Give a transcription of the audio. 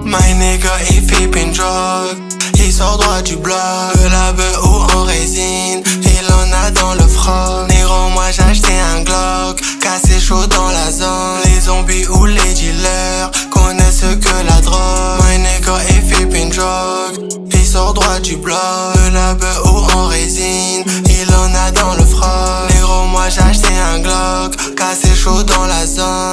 My nigga il fait une drogue, il sort droit du bloc. De la beuh ou en résine, il en a dans le froc. Négro moi j'ai acheté un Glock, cassé chaud dans la zone. Les zombies ou les dealers connaissent que la drogue. My nigga il fait une drogue, il sort droit du bloc. De la beuh ou en résine, il en a dans le froc. Négro moi j'ai acheté un Glock, cassé chaud dans la zone.